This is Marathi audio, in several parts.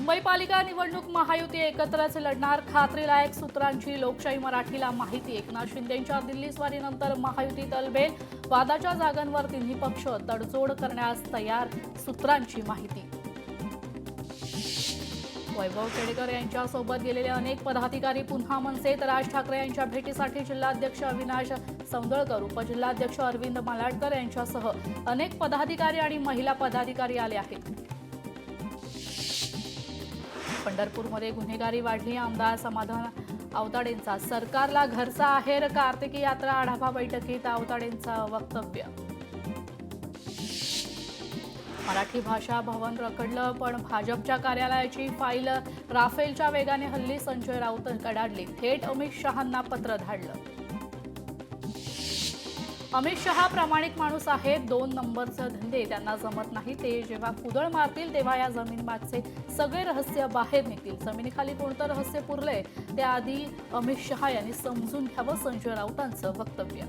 मुंबई पालिका निवडणूक महायुती एकत्रच लढणार, खात्रीलायक सूत्रांची लोकशाही मराठीला माहिती। एकनाथ शिंदेंच्या दिल्ली स्वारीनंतर महायुती तलबेल, वादाच्या जागांवर तिन्ही पक्ष तडजोड करण्यास तयार, सूत्रांची माहिती। वैभव खेडेकर यांच्यासोबत गेलेले अनेक पदाधिकारी पुन्हा मनसेत, राज ठाकरे यांच्या भेटीसाठी जिल्हाध्यक्ष अविनाश सौंदळकर, उपजिल्हाध्यक्ष अरविंद मालाडकर यांच्यासह अनेक पदाधिकारी आणि महिला पदाधिकारी आले आहेत। पंढरपूरमध्ये गुन्हेगारी वाढली, आमदार समाधान आवताडेंचा सरकारला घरचा आहेर, कार्तिकी यात्रा आढावा बैठकीत आवताडेंचं वक्तव्य। मराठी भाषा भवन रखडलं, पण भाजपच्या कार्यालयाची फाईल राफेलच्या वेगाने हल्ली, संजय राऊत कडाडले, थेट अमित शहांना पत्र धाडलं। अमित शहा प्रामाणिक माणूस आहेत, 2 नंबरचे धंदे त्यांना जमत नाही, ते जेव्हा कुदळ मारतील तेव्हा या जमीनमागचे सगळे रहस्य बाहेर निघतील, जमिनीखाली कोणतं रहस्य पुरलंय त्याआधी अमित शहा यांनी समजून घ्यावं, संजय राऊतांचं वक्तव्य।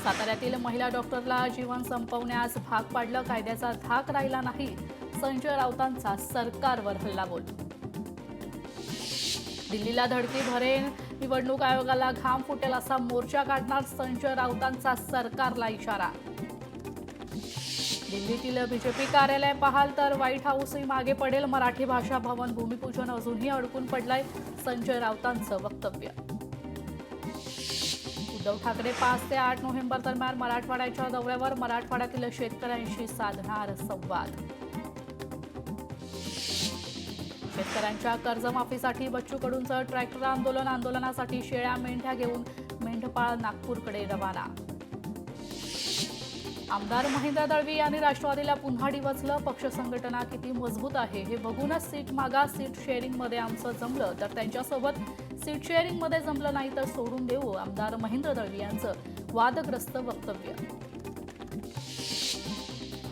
साताऱ्यातील महिला डॉक्टरला जीवन संपवण्यास भाग पाडलं, कायद्याचा धाक राहिला नाही, संजय राऊतांचा सरकारवर हल्लाबोल। दिल्लीला धडकी भरेन, निवडणूक आयोगाला घाम फुटेल असा मोर्चा काढणार, संजय राऊतांचा सरकारला इशारा। दिल्लीतील बीजेपी कार्यालय पाहाल तर व्हाईट हाऊसही मागे पडेल, मराठी भाषा भवन भूमिपूजन अजूनही अडकून पडलंय, संजय राऊतांचं वक्तव्य। उद्धव ठाकरे 5 ते 8 नोव्हेंबर दरम्यान मराठवाड्याच्या दौऱ्यावर, मराठवाड्यातील शेतकऱ्यांशी साधणार संवाद। शेतकऱ्यांच्या कर्जमाफीसाठी बच्चू कडूंचं ट्रॅक्टर आंदोलन, आंदोलनासाठी शेळ्या मेंढ्या घेऊन मेंढपाळ नागपूरकडे रवाना। आमदार महेंद्र दळवी यांनी राष्ट्रवादीला पुन्हा डिवचलं, पक्ष संघटना किती मजबूत आहे हे बघूनच सीट मागा, सीट शेअरिंगमध्ये आमचं जमलं तर त्यांच्यासोबत, सीट शेअरिंगमध्ये जमलं नाही तर सोडून देऊ, आमदार महेंद्र दळवी यांचं वादग्रस्त वक्तव्य।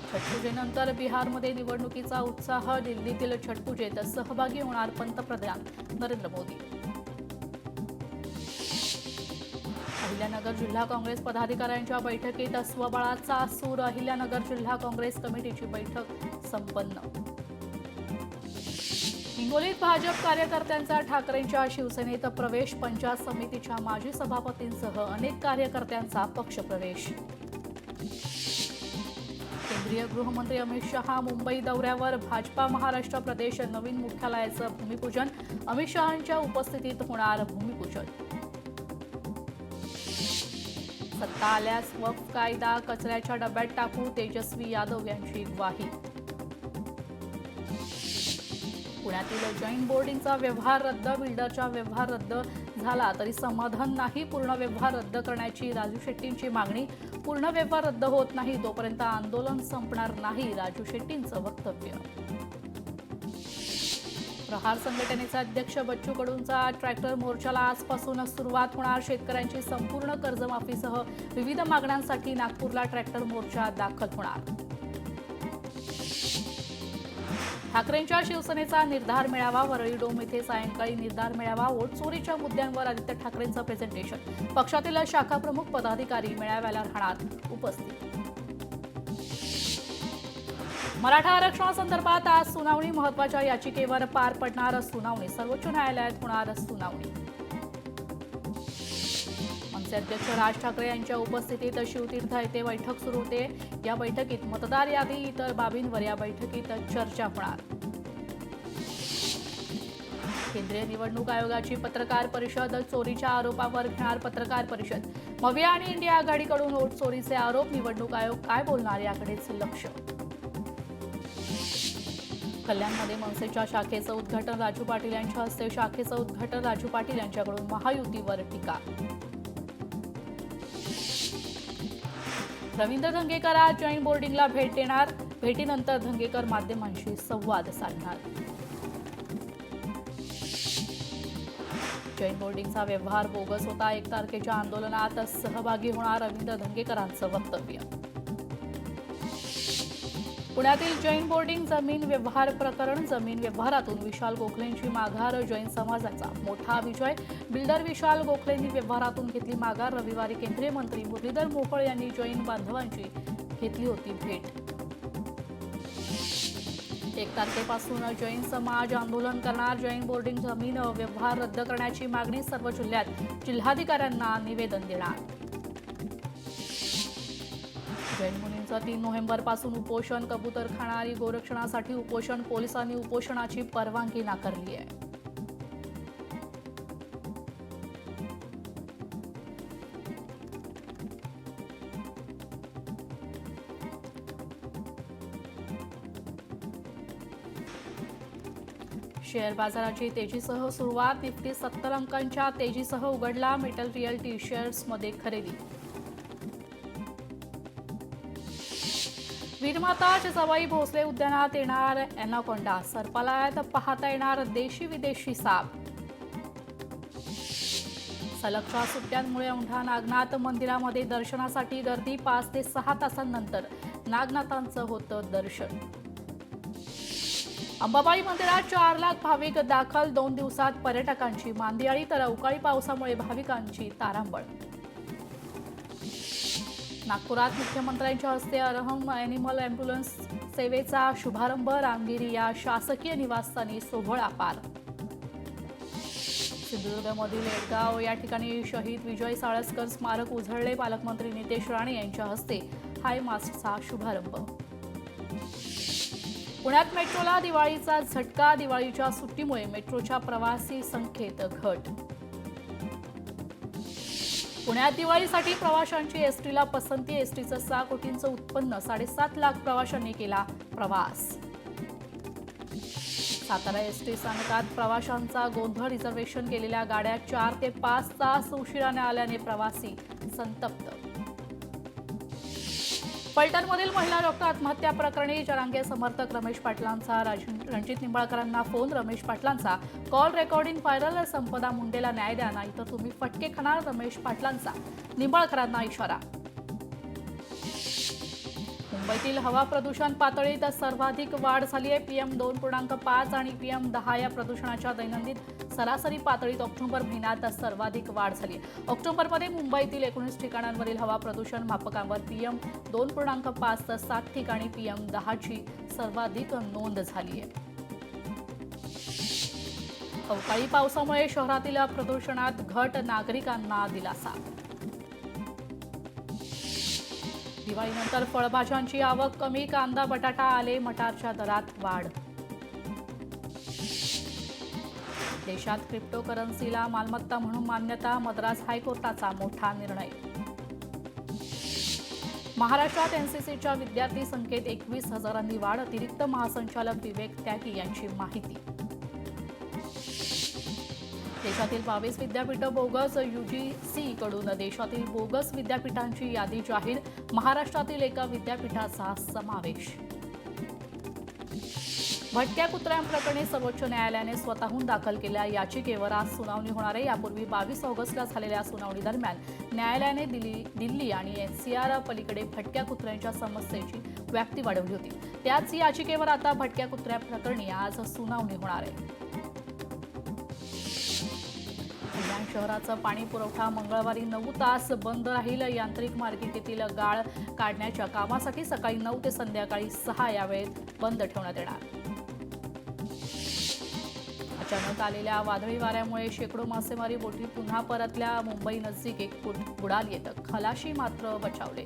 छठपूजेनंतर बिहारमध्ये निवडणुकीचा उत्साह, दिल्लीतील छठपूजेत सहभागी होणार पंतप्रधान नरेंद्र मोदी। अहिल्यानगर जिल्हा काँग्रेस पदाधिकाऱ्यांच्या बैठकीत स्वबळाचा सूर, अहिल्यानगर जिल्हा काँग्रेस कमिटीची बैठक संपन्न। हिंगोलीत भाजप कार्यकर्त्यांचा ठाकरेंच्या शिवसेनेत प्रवेश, पंचायत समितीच्या माजी सभापतींसह अनेक कार्यकर्त्यांचा पक्षप्रवेश। केंद्रीय गृहमंत्री अमित शहा मुंबई दौऱ्यावर, भाजपा महाराष्ट्र प्रदेश नवीन मुख्यालयाचं भूमिपूजन, अमित शहांच्या उपस्थितीत होणार भूमिपूजन। सत्ता आल्यास वक्फ कायदा कचऱ्याच्या डब्यात टाकू, तेजस्वी यादव यांची ग्वाही। पुण्यातील जैन बोर्डिंगचा व्यवहार रद्द, बिल्डरचा व्यवहार रद्द झाला तरी समाधान नाही, पूर्ण व्यवहार रद्द करण्याची राजू शेट्टींची मागणी, पूर्ण व्यवहार रद्द होत नाही तोपर्यंत आंदोलन संपणार नाही, राजू शेट्टींचं वक्तव्य। प्रहार संघटनेचे अध्यक्ष बच्चू कडूंचा ट्रॅक्टर मोर्चाला आजपासून सुरुवात होणार, शेतकऱ्यांची संपूर्ण कर्जमाफीसह विविध मागण्यांसाठी नागपूरला ट्रॅक्टर मोर्चा दाखल होणार। ठाकरेंच्या शिवसेनेचा निर्धार मेळावा, वरळी डोम येथे सायंकाळी निर्धार मेळावा, वोट चोरीच्या मुद्द्यांवर आदित्य ठाकरेंचं प्रेझेंटेशन, पक्षातील शाखाप्रमुख पदाधिकारी मेळाव्याला राहणार उपस्थित। मराठा आरक्षणासंदर्भात आज सुनावणी, महत्त्वाच्या याचिकेवर पार पडणार सुनावणी, सर्वोच्च न्यायालयात होणार सुनावणी। मनसे अध्यक्ष राज ठाकरे यांच्या उपस्थितीत शिवतीर्थ येथे बैठक सुरू होते, या बैठकीत मतदार यादी, इतर बाबींवर या बैठकीत चर्चा होणार। केंद्रीय निवडणूक आयोगाची पत्रकार परिषद, चोरीच्या आरोपावर घेणार पत्रकार परिषद, मविया आणि इंडिया आघाडीकडून वोट चोरीचे आरोप, निवडणूक आयोग काय बोलणार याकडेच लक्ष। कल्याणमध्ये मनसेच्या शाखेचं उद्घाटन, राजू पाटील यांच्या हस्ते शाखेचं उद्घाटन, राजू पाटील यांच्याकडून महायुतीवर टीका। रवींद्र धंगेकर आज जैन बोर्डिंगला भेट देणार, भेटीनंतर धंगेकर माध्यमांशी संवाद साधणार। जैन बोर्डिंगचा व्यवहार बोगस होता, 1 तारखेच्या आंदोलनात सहभागी होणार, रवींद्र धंगेकरांचं वक्तव्य। पुण्यातील जैन बोर्डिंग जमीन व्यवहार प्रकरण, जमीन व्यवहारातून विशाल गोखलेंची माघार, जैन समाजाचा मोठा विजय, बिल्डर विशाल गोखलेंनी व्यवहारातून घेतली माघार, रविवारी केंद्रीय मंत्री मुरलीधर मोहोळ यांनी जैन बांधवांची घेतली होती भेट। 1 तारखेपासून जैन समाज आंदोलन करणार. जैन बोर्डिंग जमीन व्यवहार रद्द करण्याची मागणी. सर्व जिल्ह्यात जिल्हाधिकाऱ्यांना निवेदन देणार. जैन मुलींचं 3 नोव्हेंबरपासून उपोषण. कबूतरखाना आणि गोरक्षणासाठी उपोषण. पोलिसांनी उपोषणाची परवानगी नाकारली आहे. शेअर बाजाराची तेजीसह सुरुवात. निफ्टी 70 अंकांच्या तेजीसह उघडला. मेटल रिअल्टी शेअर्समध्ये खरेदी. वीरमाता जिजाबाई भोसले उद्यानात येणार एनाकोंडा. सर्पालयात पाहता येणार देशी विदेशी साप. सलगच्या सुट्ट्यांमुळे औंढा नागनाथ मंदिरामध्ये दर्शनासाठी गर्दी. 5 ते 6 तासांनंतर नागनाथांचं होतं दर्शन. अंबाबाई मंदिरात 4 लाख भाविक दाखल. 2 दिवसात पर्यटकांची मांदियाळी. तर अवकाळी पावसामुळे भाविकांची तारांबळ. नागपुरात मुख्यमंत्र्यांच्या हस्ते अरहम अॅनिमल अँब्युलन्स सेवेचा शुभारंभ. रामगिरी या शासकीय निवासस्थानी सोहळा पार. सिंधुदुर्गमधील एडगाव या ठिकाणी शहीद विजय साळसकर स्मारक उजळले. पालकमंत्री नितेश राणे यांच्या हस्ते हाय मास्कचा शुभारंभ. पुण्यात मेट्रोला दिवाळीचा झटका. दिवाळीच्या सुट्टीमुळे मेट्रोच्या प्रवासी संख्येत घट. पुण्यात दिवाळीसाठी प्रवाशांची एसटीला पसंती. एसटीचं 6 कोटींचं उत्पन्न. 7.5 लाख प्रवाशांनी केला प्रवास. सातारा एसटी स्थानकात प्रवाशांचा गोंधळ. रिझर्वेशन केलेल्या गाड्या 4 ते 5 तास उशिराने आल्याने प्रवासी संतप्त. फलटणमधील महिला डॉक्टर आत्महत्या प्रकरणी जरांगे समर्थक रमेश पाटलांचा रणजित निंबाळकरांना फोन. रमेश पाटलांचा कॉल रेकॉर्डिंग व्हायरल. संपदा मुंडेला न्याय द्या नाहीतर तुम्ही फटके खाणार. रमेश पाटलांचा निंबाळकरांना इशारा. मुंबईतील हवा प्रदूषण पातळीत सर्वाधिक वाढ झाली आहे. PM 2.5 आणि PM 10 या प्रदूषणाच्या दैनंदिन सरासरी पातळीत ऑक्टोबर महिन्यात सर्वाधिक वाढ झाली आहे. ऑक्टोबरमध्ये मुंबईतील 19 ठिकाणांवरील हवा प्रदूषण मापकांवर PM 2.5 तर 7 ठिकाणी PM 10 ची सर्वाधिक नोंद झाली आहे. अवकाळी पावसामुळे शहरातील प्रदूषणात घट. नागरिकांना दिलासा. दिवाळीनंतर फळभाज्यांची आवक कमी. कांदा बटाटा आले. मटारच्या दरात वाढ. देशात क्रिप्टोकरन्सीला मालमत्ता म्हणून मान्यता. मद्रास हायकोर्टाचा मोठा निर्णय. महाराष्ट्रात एनसीसीच्या विद्यार्थी संख्येत 21,000 वाढ. अतिरिक्त महासंचालक विवेक त्यागी यांची माहिती. देशातील 22 विद्यापीठं बोगस. UGC कडून देशातील बोगस विद्यापीठांची यादी जाहीर. महाराष्ट्रातील एका विद्यापीठाचा समावेश. भटक्या कुत्र्यांप्रकरणी सर्वोच्च न्यायालयाने स्वतःहून दाखल केलेल्या याचिकेवर आज सुनावणी होणार आहे. यापूर्वी 22 ऑगस्टला झालेल्या सुनावणी दरम्यान न्यायालयाने दिल्ली आणि NCR पलीकडे भटक्या कुत्र्यांच्या समस्येची व्याप्ती वाढवली होती. त्याच याचिकेवर आता भटक्या कुत्र्याप्रकरणी आज सुनावणी होणार आहे. कल्याण शहराचा पाणी पुरवठा मंगळवारी 9 तास बंद राहील. यांत्रिक मार्गिकेतील गाळ काढण्याच्या कामासाठी सकाळी 9 ते संध्याकाळी 6 या वेळेत बंद ठेवण्यात येणार. अचानक आलेल्या वादळी वाऱ्यामुळे शेकडो मासेमारी बोटी पुन्हा परतल्या. मुंबई नजीक 1 फूट बुडाली. खलाशी मात्र बचावले.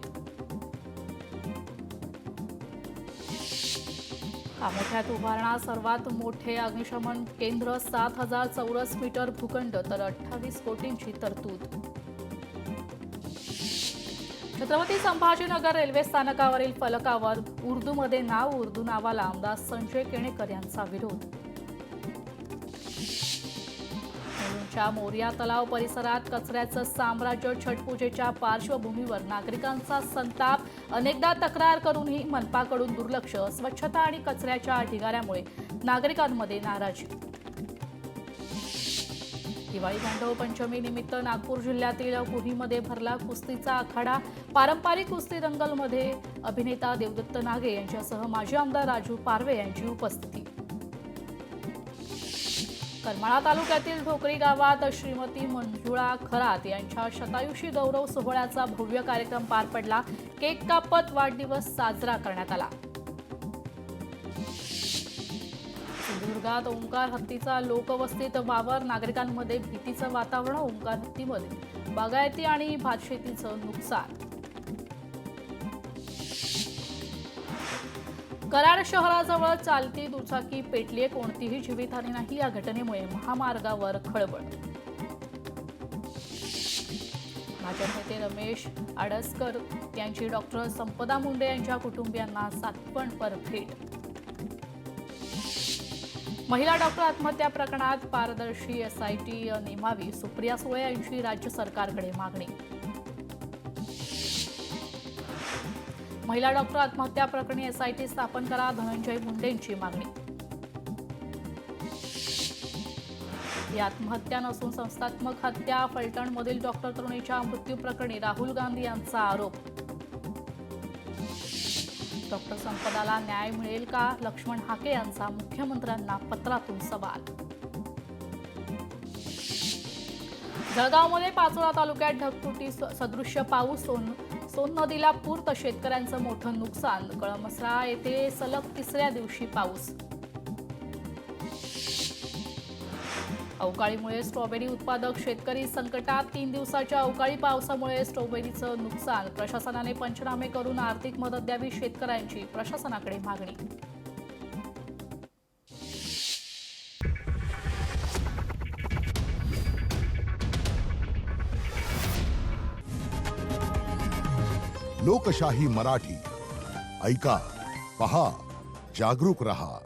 कामोठ्यात उभारणार सर्वात मोठे अग्निशमन केंद्र. 7,000 चौरस मीटर भूखंड तर 28 कोटींची तरतूद. छत्रपती संभाजीनगर रेल्वे स्थानकावरील फलकावर उर्दूमध्ये नाव. उर्दू नावाला आमदार संजय केणेकर यांचा विरोध. मुलुंडच्या मोरिया तलाव परिसरात कचऱ्याचं साम्राज्य. छठपूजेच्या पार्श्वभूमीवर नागरिकांचा संताप. अनेकदा तक्रार करूनही मनपाकडून दुर्लक्ष. स्वच्छता आणि कचऱ्याच्या ढिगाऱ्यामुळे नागरिकांमध्ये नाराजी. दिवाळी गांडव पंचमी निमित्त नागपूर जिल्ह्यातील कुहीमध्ये भरला कुस्तीचा आखाडा. पारंपरिक कुस्ती दंगलमध्ये अभिनेता देवदत्त नागे यांच्यासह माजी आमदार राजू पारवे यांची उपस्थिती. करमाळा तालुक्यातील ढोकरी गावात श्रीमती मंजुळा खरात यांच्या शतायुषी गौरव सोहळ्याचा भव्य कार्यक्रम पार पडला. केक कापत वाढदिवस साजरा करण्यात आला. सिंधुदुर्गात ओंकार हत्तीचा लोकवस्तीत वावर, नागरिकांमध्ये भीतीचं वातावरण. ओंकार हत्तीमध्ये बागायती आणि भातशेतीचं नुकसान. कराड शहराजवळ चालती दुचाकी पेटलीये, कोणतीही जीवितहानी नाही. या घटनेमुळे महामार्गावर खळबळ. भाजप नेते रमेश आडसकर यांची डॉक्टर संपदा मुंडे यांच्या कुटुंबियांना सातपणपर भेट. महिला डॉक्टर आत्महत्या प्रकरणात पारदर्शी एसआयटी नेमावी, सुप्रिया सुळे यांची राज्य सरकारकडे मागणी. महिला डॉक्टर आत्महत्या प्रकरणी एसआयटी स्थापन करा, धनंजय मुंडेंची मागणी. ही आत्महत्या नसून संस्थात्मक हत्या. फलटणमधील डॉक्टर तरुणीच्या मृत्यू प्रकरणी राहुल गांधी यांचा आरोप. डॉक्टर संपदाला न्याय मिळेल का? लक्ष्मण हाके यांचा मुख्यमंत्र्यांना पत्रातून सवाल. जळगावमध्ये पाचोरा तालुक्यात ढगफुटी सदृश्य पाऊस. सोन नदीला पूर तर शेतकऱ्यांचं मोठं नुकसान. कळमसरा येथे सलग तिसऱ्या दिवशी पाऊस. अवकाळीमुळे स्ट्रॉबेरी उत्पादक शेतकरी संकटात. 3 दिवसाच्या अवकाळी पावसामुळे स्ट्रॉबेरीचं नुकसान. प्रशासनाने पंचनामे करून आर्थिक मदत द्यावी, शेतकऱ्यांची प्रशासनाकडे मागणी. लोकशाही मराठी ऐका, पहा, जागरूक रहा.